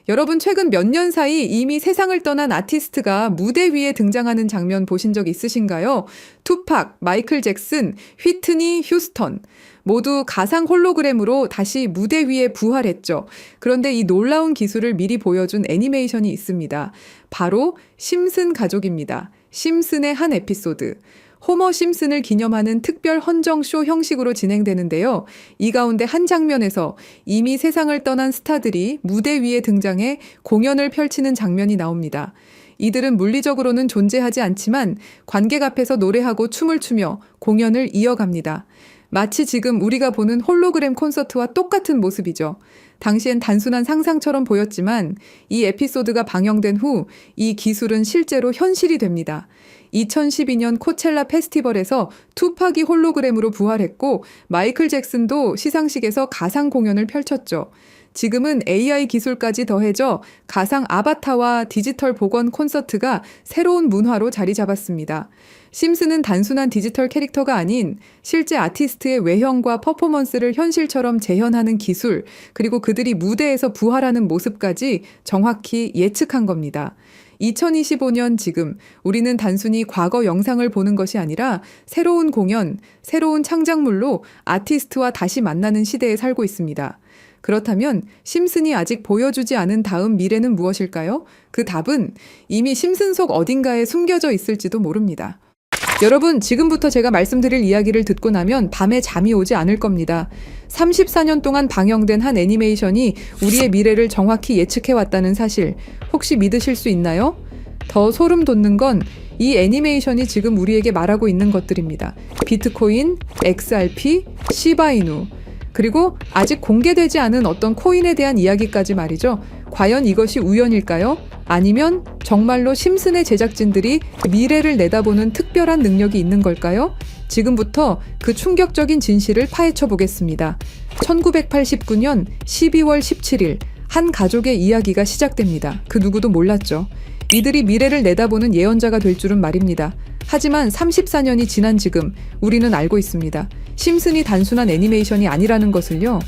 여러분 최근 몇 년 사이 이미 세상을 떠난 아티스트가 무대 위에 등장하는 장면 보신 적 있으신가요? 투팍, 마이클 잭슨, 휘트니 휴스턴 모두 가상 홀로그램으로 다시 무대 위에 부활했죠. 그런데 이 놀라운 기술을 미리 보여준 애니메이션이 있습니다. 바로 심슨 가족입니다. 심슨의 한 에피소드. 호머 심슨을 기념하는 특별 헌정쇼 형식으로 진행되는데요. 이 가운데 한 장면에서 이미 세상을 떠난 스타들이 무대 위에 등장해 공연을 펼치는 장면이 나옵니다. 이들은 물리적으로는 존재하지 않지만 관객 앞에서 노래하고 춤을 추며 공연을 이어갑니다. 마치 지금 우리가 보는 홀로그램 콘서트와 똑같은 모습이죠. 당시엔 단순한 상상처럼 보였지만 이 에피소드가 방영된 후 이 기술은 실제로 현실이 됩니다. 2012년 코첼라 페스티벌에서 투팍이 홀로그램으로 부활했고 마이클 잭슨도 시상식에서 가상 공연을 펼쳤죠. 지금은 AI 기술까지 더해져 가상 아바타와 디지털 복원 콘서트가 새로운 문화로 자리 잡았습니다. 심슨은 단순한 디지털 캐릭터가 아닌 실제 아티스트의 외형과 퍼포먼스를 현실처럼 재현하는 기술, 그리고 그들이 무대에서 부활하는 모습까지 정확히 예측한 겁니다. 2025년 지금 우리는 단순히 과거 영상을 보는 것이 아니라 새로운 공연, 새로운 창작물로 아티스트와 다시 만나는 시대에 살고 있습니다. 그렇다면 심슨이 아직 보여주지 않은 다음 미래는 무엇일까요? 그 답은 이미 심슨 속 어딘가에 숨겨져 있을지도 모릅니다. 여러분, 지금부터 제가 말씀드릴 이야기를 듣고 나면 밤에 잠이 오지 않을 겁니다. 34년 동안 방영된 한 애니메이션이 우리의 미래를 정확히 예측해왔다는 사실, 혹시 믿으실 수 있나요? 더 소름 돋는 건 이 애니메이션이 지금 우리에게 말하고 있는 것들입니다. 비트코인, XRP, 시바이누, 그리고 아직 공개되지 않은 어떤 코인에 대한 이야기까지 말이죠. 과연 이것이 우연일까요? 아니면 정말로 심슨의 제작진들이 미래를 내다보는 특별한 능력이 있는 걸까요? 지금부터 그 충격적인 진실을 파헤쳐 보겠습니다. 1989년 12월 17일 한 가족의 이야기가 시작됩니다. 그 누구도 몰랐죠. 이들이 미래를 내다보는 예언자가 될 줄은 말입니다. 하지만 34년이 지난 지금 우리는 알고 있습니다. 심슨이 단순한 애니메이션이 아니라는 것을요.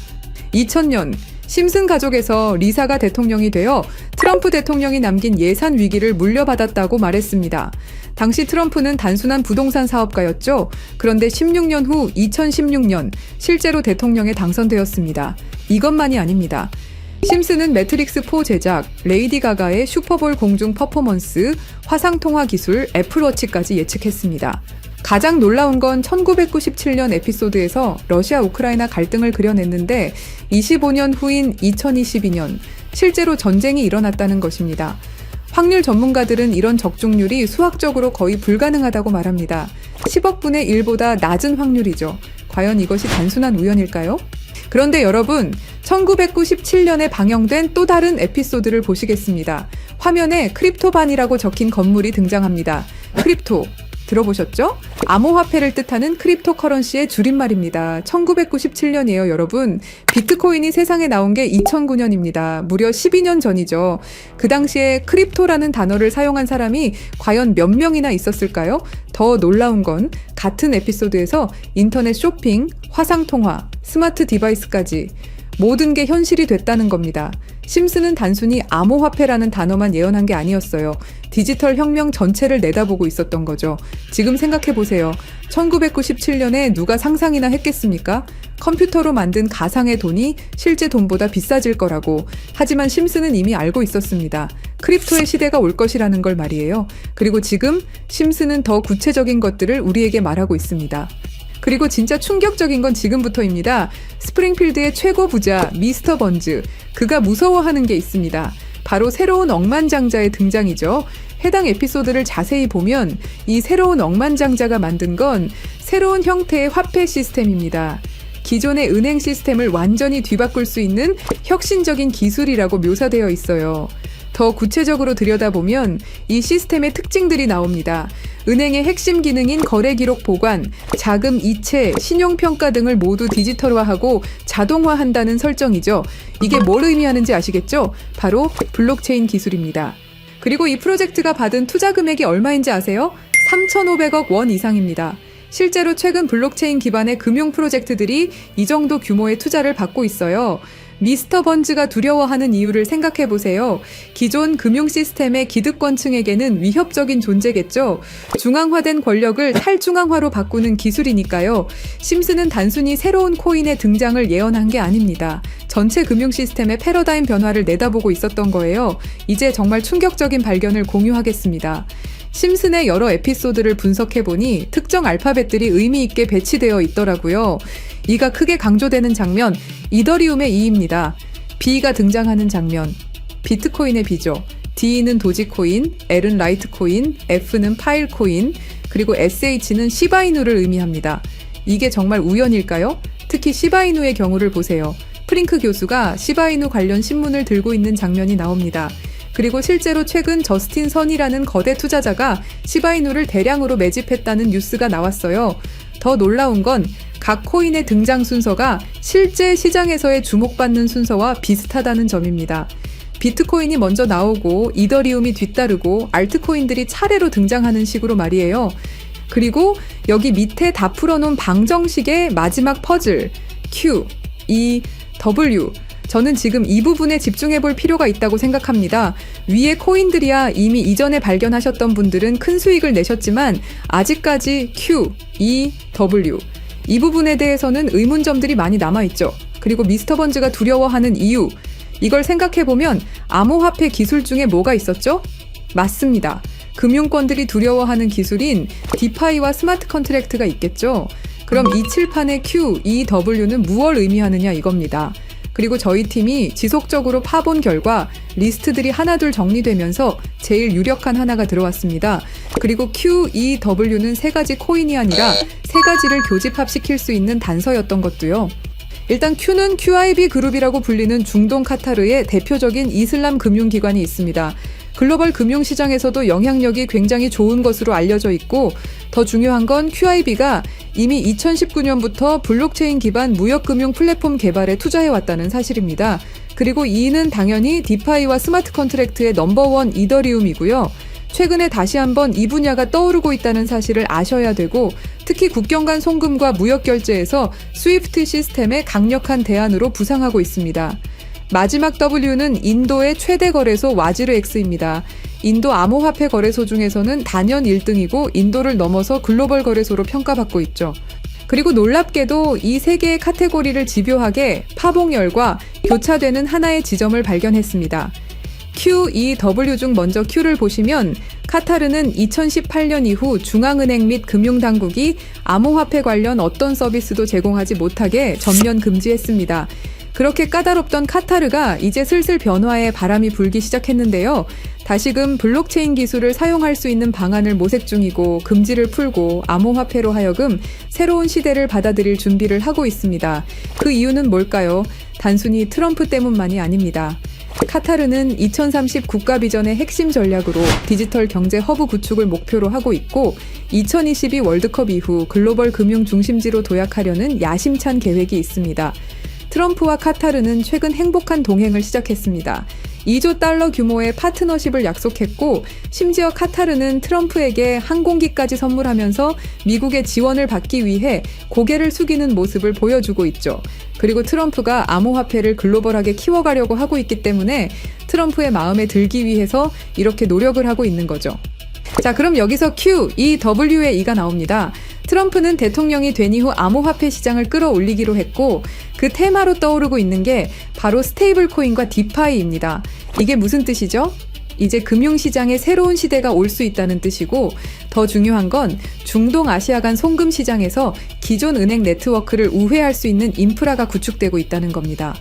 2000년 심슨 가족에서 리사가 대통령이 되어 트럼프 대통령이 남긴 예산 위기를 물려받았다고 말했습니다. 당시 트럼프는 단순한 부동산 사업가였죠. 그런데 16년 후 2016년 실제로 대통령에 당선되었습니다. 이것만이 아닙니다. 심슨은 매트릭스4 제작, 레이디 가가의 슈퍼볼 공중 퍼포먼스, 화상통화 기술, 애플워치까지 예측했습니다. 가장 놀라운 건 1997년 에피소드에서 러시아 우크라이나 갈등을 그려냈는데 25년 후인 2022년 실제로 전쟁이 일어났다는 것입니다. 확률 전문가들은 이런 적중률이 수학적으로 거의 불가능하다고 말합니다. 10억 분의 1보다 낮은 확률이죠. 과연 이것이 단순한 우연일까요? 그런데 여러분, 1997년에 방영된 또 다른 에피소드를 보시겠습니다. 화면에 크립토반이라고 적힌 건물이 등장합니다. 크립토, 들어보셨죠? 암호화폐를 뜻하는 크립토커런시의 줄임말입니다. 1997년이에요, 여러분. 비트코인이 세상에 나온 게 2009년입니다. 무려 12년 전이죠. 그 당시에 크립토라는 단어를 사용한 사람이 과연 몇 명이나 있었을까요? 더 놀라운 건 같은 에피소드에서 인터넷 쇼핑, 화상통화, 스마트 디바이스까지 모든 게 현실이 됐다는 겁니다. 심슨은 단순히 암호화폐라는 단어만 예언한 게 아니었어요. 디지털 혁명 전체를 내다보고 있었던 거죠. 지금 생각해보세요. 1997년에 누가 상상이나 했겠습니까? 컴퓨터로 만든 가상의 돈이 실제 돈보다 비싸질 거라고. 하지만 심슨은 이미 알고 있었습니다. 크립토의 시대가 올 것이라는 걸 말이에요. 그리고 지금 심슨은 더 구체적인 것들을 우리에게 말하고 있습니다. 그리고 진짜 충격적인 건 지금부터입니다. 스프링필드의 최고 부자 미스터 번즈, 그가 무서워하는 게 있습니다. 바로 새로운 억만장자의 등장이죠. 해당 에피소드를 자세히 보면 이 새로운 억만장자가 만든 건 새로운 형태의 화폐 시스템입니다. 기존의 은행 시스템을 완전히 뒤바꿀 수 있는 혁신적인 기술이라고 묘사되어 있어요. 더 구체적으로 들여다보면 이 시스템의 특징들이 나옵니다. 은행의 핵심 기능인 거래 기록 보관, 자금 이체, 신용평가 등을 모두 디지털화하고 자동화한다는 설정이죠. 이게 뭘 의미하는지 아시겠죠? 바로 블록체인 기술입니다. 그리고 이 프로젝트가 받은 투자 금액이 얼마인지 아세요? 3,500억 원 이상입니다. 실제로 최근 블록체인 기반의 금융 프로젝트들이 이 정도 규모의 투자를 받고 있어요. 미스터 번즈가 두려워하는 이유를 생각해 보세요. 기존 금융 시스템의 기득권층에게는 위협적인 존재겠죠. 중앙화된 권력을 탈중앙화로 바꾸는 기술이니까요. 심슨은 단순히 새로운 코인의 등장을 예언한 게 아닙니다. 전체 금융 시스템의 패러다임 변화를 내다보고 있었던 거예요. 이제 정말 충격적인 발견을 공유하겠습니다. 심슨의 여러 에피소드를 분석해보니 특정 알파벳들이 의미 있게 배치되어 있더라고요. 이가 크게 강조되는 장면, 이더리움의 E입니다. B가 등장하는 장면, 비트코인의 B죠. D는 도지코인, L은 라이트코인, F는 파일코인, 그리고 SH는 시바이누를 의미합니다. 이게 정말 우연일까요? 특히 시바이누의 경우를 보세요. 프링크 교수가 시바이누 관련 신문을 들고 있는 장면이 나옵니다. 그리고 실제로 최근 저스틴 선이라는 거대 투자자가 시바이누를 대량으로 매집했다는 뉴스가 나왔어요. 더 놀라운 건 각 코인의 등장 순서가 실제 시장에서의 주목받는 순서와 비슷하다는 점입니다. 비트코인이 먼저 나오고 이더리움이 뒤따르고 알트코인들이 차례로 등장하는 식으로 말이에요. 그리고 여기 밑에 다 풀어놓은 방정식의 마지막 퍼즐 Q, E, W 저는 지금 이 부분에 집중해 볼 필요가 있다고 생각합니다. 위에 코인들이야 이미 이전에 발견하셨던 분들은 큰 수익을 내셨지만 아직까지 Q, E, W 이 부분에 대해서는 의문점들이 많이 남아있죠. 그리고 미스터 번즈가 두려워하는 이유 이걸 생각해보면 암호화폐 기술 중에 뭐가 있었죠? 맞습니다. 금융권들이 두려워하는 기술인 디파이와 스마트 컨트랙트가 있겠죠. 그럼 이 칠판의 Q, E, W는 무엇을 의미하느냐 이겁니다. 그리고 저희 팀이 지속적으로 파본 결과 리스트들이 하나둘 정리되면서 제일 유력한 하나가 들어왔습니다. 그리고 Q, E, W는 세 가지 코인이 아니라 세 가지를 교집합시킬 수 있는 단서였던 것도요. 일단 Q는 QIB 그룹이라고 불리는 중동 카타르의 대표적인 이슬람 금융기관이 있습니다. 글로벌 금융시장에서도 영향력이 굉장히 좋은 것으로 알려져 있고 더 중요한 건 QIB가 이미 2019년부터 블록체인 기반 무역금융 플랫폼 개발에 투자해왔다는 사실입니다. 그리고 E는 당연히 디파이와 스마트 컨트랙트의 넘버원 이더리움이고요. 최근에 다시 한번 이 분야가 떠오르고 있다는 사실을 아셔야 되고 특히 국경 간 송금과 무역 결제에서 스위프트 시스템의 강력한 대안으로 부상하고 있습니다. 마지막 W는 인도의 최대 거래소 와지르X입니다. 인도 암호화폐 거래소 중에서는 단연 1등이고 인도를 넘어서 글로벌 거래소로 평가받고 있죠. 그리고 놀랍게도 이 세 개의 카테고리를 집요하게 파봉열과 교차되는 하나의 지점을 발견했습니다. Q, E, W 중 먼저 Q를 보시면 카타르는 2018년 이후 중앙은행 및 금융당국이 암호화폐 관련 어떤 서비스도 제공하지 못하게 전면 금지했습니다. 그렇게 까다롭던 카타르가 이제 슬슬 변화의 바람이 불기 시작했는데요. 다시금 블록체인 기술을 사용할 수 있는 방안을 모색 중이고 금지를 풀고 암호화폐로 하여금 새로운 시대를 받아들일 준비를 하고 있습니다. 그 이유는 뭘까요? 단순히 트럼프 때문만이 아닙니다. 카타르는 2030 국가 비전의 핵심 전략으로 디지털 경제 허브 구축을 목표로 하고 있고 2022 월드컵 이후 글로벌 금융 중심지로 도약하려는 야심찬 계획이 있습니다. 트럼프와 카타르는 최근 행복한 동행을 시작했습니다. 2조 달러 규모의 파트너십을 약속했고 심지어 카타르는 트럼프에게 항공기까지 선물하면서 미국의 지원을 받기 위해 고개를 숙이는 모습을 보여주고 있죠. 그리고 트럼프가 암호화폐를 글로벌하게 키워가려고 하고 있기 때문에 트럼프의 마음에 들기 위해서 이렇게 노력을 하고 있는 거죠. 자, 그럼 여기서 Q, E, W의 E가 나옵니다. 트럼프는 대통령이 된 이후 암호화폐 시장을 끌어올리기로 했고 그 테마로 떠오르고 있는 게 바로 스테이블 코인과 디파이입니다. 이게 무슨 뜻이죠? 이제 금융시장에 새로운 시대가 올 수 있다는 뜻이고 더 중요한 건 중동 아시아 간 송금 시장에서 기존 은행 네트워크를 우회할 수 있는 인프라가 구축되고 있다는 겁니다.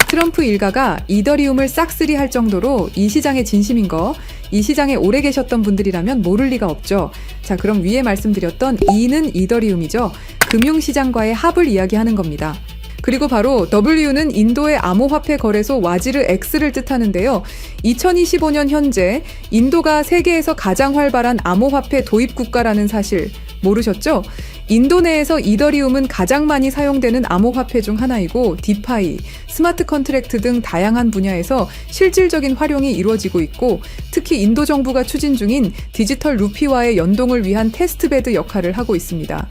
트럼프 일가가 이더리움을 싹쓸이 할 정도로 이 시장에 진심인 거, 이 시장에 오래 계셨던 분들이라면 모를 리가 없죠. 자, 그럼 위에 말씀드렸던 E는 이더리움이죠. 금융시장과의 합을 이야기하는 겁니다. 그리고 바로 W는 인도의 암호화폐 거래소 와지르 X를 뜻하는데요. 2025년 현재 인도가 세계에서 가장 활발한 암호화폐 도입 국가라는 사실 모르셨죠? 인도 내에서 이더리움은 가장 많이 사용되는 암호화폐 중 하나이고 디파이, 스마트 컨트랙트 등 다양한 분야에서 실질적인 활용이 이루어지고 있고 특히 인도 정부가 추진 중인 디지털 루피와의 연동을 위한 테스트베드 역할을 하고 있습니다.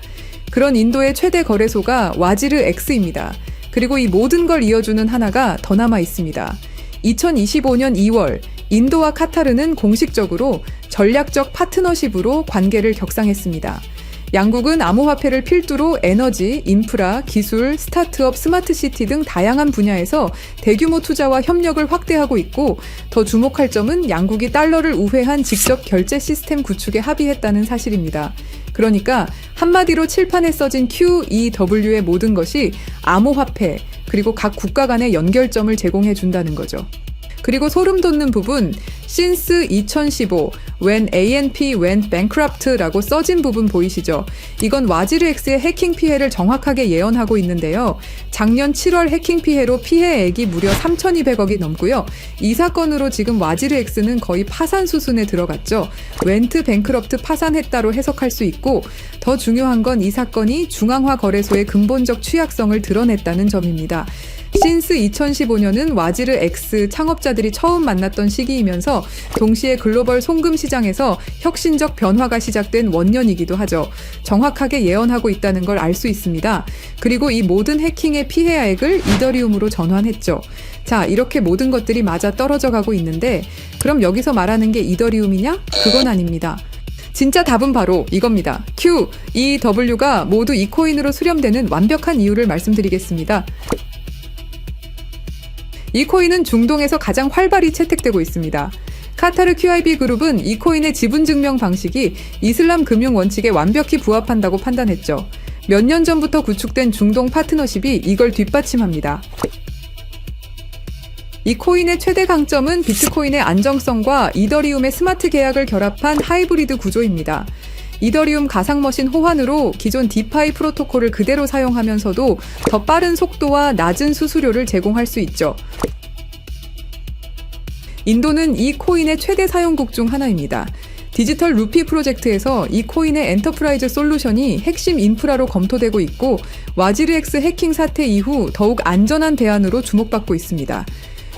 그런 인도의 최대 거래소가 와지르 X입니다. 그리고 이 모든 걸 이어주는 하나가 더 남아 있습니다. 2025년 2월 인도와 카타르는 공식적으로 전략적 파트너십으로 관계를 격상했습니다. 양국은 암호화폐를 필두로 에너지, 인프라, 기술, 스타트업, 스마트시티 등 다양한 분야에서 대규모 투자와 협력을 확대하고 있고, 더 주목할 점은 양국이 달러를 우회한 직접 결제 시스템 구축에 합의했다는 사실입니다. 그러니까 한마디로 칠판에 써진 QEW의 모든 것이 암호화폐, 그리고 각 국가 간의 연결점을 제공해 준다는 거죠. 그리고 소름 돋는 부분, since 2015, when ANP went bankrupt라고 써진 부분 보이시죠? 이건 와지르엑스의 해킹 피해를 정확하게 예언하고 있는데요. 작년 7월 해킹 피해로 피해액이 무려 3,200억이 넘고요. 이 사건으로 지금 와지르엑스는 거의 파산 수순에 들어갔죠. went bankrupt 파산했다로 해석할 수 있고, 더 중요한 건 이 사건이 중앙화 거래소의 근본적 취약성을 드러냈다는 점입니다. since 2015년은 와지르 X 창업자들이 처음 만났던 시기이면서 동시에 글로벌 송금 시장에서 혁신적 변화가 시작된 원년이기도 하죠. 정확하게 예언하고 있다는 걸 알 수 있습니다. 그리고 이 모든 해킹의 피해액을 이더리움으로 전환했죠. 자, 이렇게 모든 것들이 맞아 떨어져 가고 있는데, 그럼 여기서 말하는 게 이더리움이냐? 그건 아닙니다. 진짜 답은 바로 이겁니다. QEW가 모두 이 코인으로 수렴되는 완벽한 이유를 말씀드리겠습니다. 이 코인은 중동에서 가장 활발히 채택되고 있습니다. 카타르 QIB 그룹은 이 코인의 지분 증명 방식이 이슬람 금융 원칙에 완벽히 부합한다고 판단했죠. 몇 년 전부터 구축된 중동 파트너십이 이걸 뒷받침합니다. 이 코인의 최대 강점은 비트코인의 안정성과 이더리움의 스마트 계약을 결합한 하이브리드 구조입니다. 이더리움 가상머신 호환으로 기존 디파이 프로토콜을 그대로 사용하면서도 더 빠른 속도와 낮은 수수료를 제공할 수 있죠. 인도는 이 코인의 최대 사용국 중 하나입니다. 디지털 루피 프로젝트에서 이 코인의 엔터프라이즈 솔루션이 핵심 인프라로 검토되고 있고, 와지르엑스 해킹 사태 이후 더욱 안전한 대안으로 주목받고 있습니다.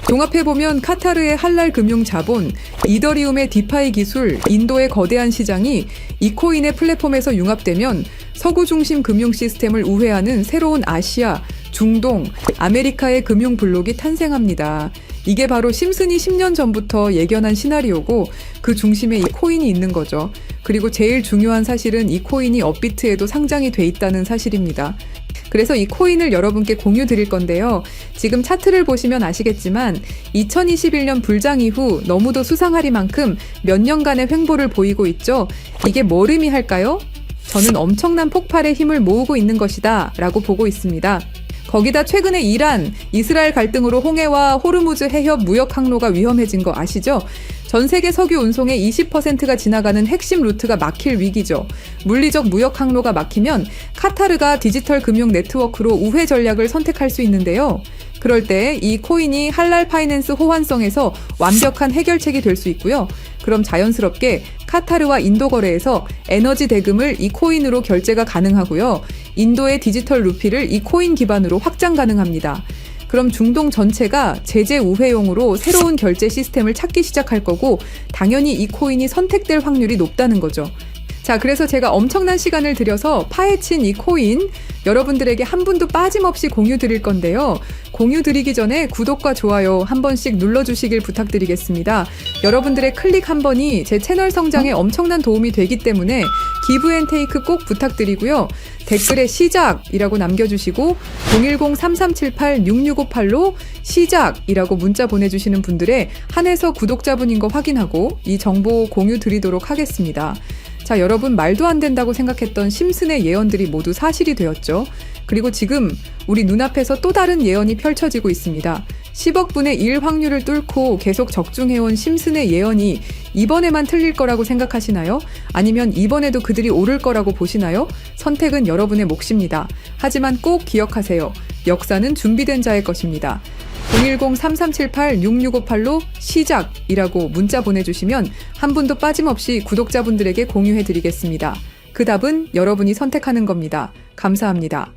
종합해보면 카타르의 할랄 금융 자본, 이더리움의 디파이 기술, 인도의 거대한 시장이 이 코인의 플랫폼에서 융합되면 서구 중심 금융 시스템을 우회하는 새로운 아시아, 중동, 아메리카의 금융 블록이 탄생합니다. 이게 바로 심슨이 10년 전부터 예견한 시나리오고, 그 중심에 이 코인이 있는 거죠. 그리고 제일 중요한 사실은 이 코인이 업비트에도 상장이 돼 있다는 사실입니다. 그래서 이 코인을 여러분께 공유 드릴 건데요. 지금 차트를 보시면 아시겠지만 2021년 불장 이후 너무도 수상하리만큼 몇 년간의 횡보를 보이고 있죠. 이게 뭘 의미할까요? 저는 엄청난 폭발의 힘을 모으고 있는 것이다 라고 보고 있습니다. 거기다 최근에 이란, 이스라엘 갈등으로 홍해와 호르무즈 해협 무역 항로가 위험해진 거 아시죠? 전 세계 석유 운송의 20%가 지나가는 핵심 루트가 막힐 위기죠. 물리적 무역 항로가 막히면 카타르가 디지털 금융 네트워크로 우회 전략을 선택할 수 있는데요. 그럴 때 이 코인이 할랄 파이낸스 호환성에서 완벽한 해결책이 될 수 있고요. 그럼 자연스럽게 카타르와 인도 거래에서 에너지 대금을 이 코인으로 결제가 가능하고요. 인도의 디지털 루피를 이 코인 기반으로 확장 가능합니다. 그럼 중동 전체가 제재 우회용으로 새로운 결제 시스템을 찾기 시작할 거고, 당연히 이 코인이 선택될 확률이 높다는 거죠. 자, 그래서 제가 엄청난 시간을 들여서 파헤친 이 코인, 여러분들에게 한 분도 빠짐없이 공유 드릴 건데요. 공유 드리기 전에 구독과 좋아요 한 번씩 눌러주시길 부탁드리겠습니다. 여러분들의 클릭 한 번이 제 채널 성장에 엄청난 도움이 되기 때문에 기브앤테이크 꼭 부탁드리고요. 댓글에 시작이라고 남겨주시고 010-3378-6658로 시작이라고 문자 보내주시는 분들의 한해서 구독자분인 거 확인하고 이 정보 공유 드리도록 하겠습니다. 자, 여러분, 말도 안 된다고 생각했던 심슨의 예언들이 모두 사실이 되었죠. 그리고 지금 우리 눈앞에서 또 다른 예언이 펼쳐지고 있습니다. 10억 분의 1 확률을 뚫고 계속 적중해온 심슨의 예언이 이번에만 틀릴 거라고 생각하시나요? 아니면 이번에도 그들이 오를 거라고 보시나요? 선택은 여러분의 몫입니다. 하지만 꼭 기억하세요. 역사는 준비된 자의 것입니다. 010-3378-6658로 시작이라고 문자 보내주시면 한 분도 빠짐없이 구독자분들에게 공유해드리겠습니다. 그 답은 여러분이 선택하는 겁니다. 감사합니다.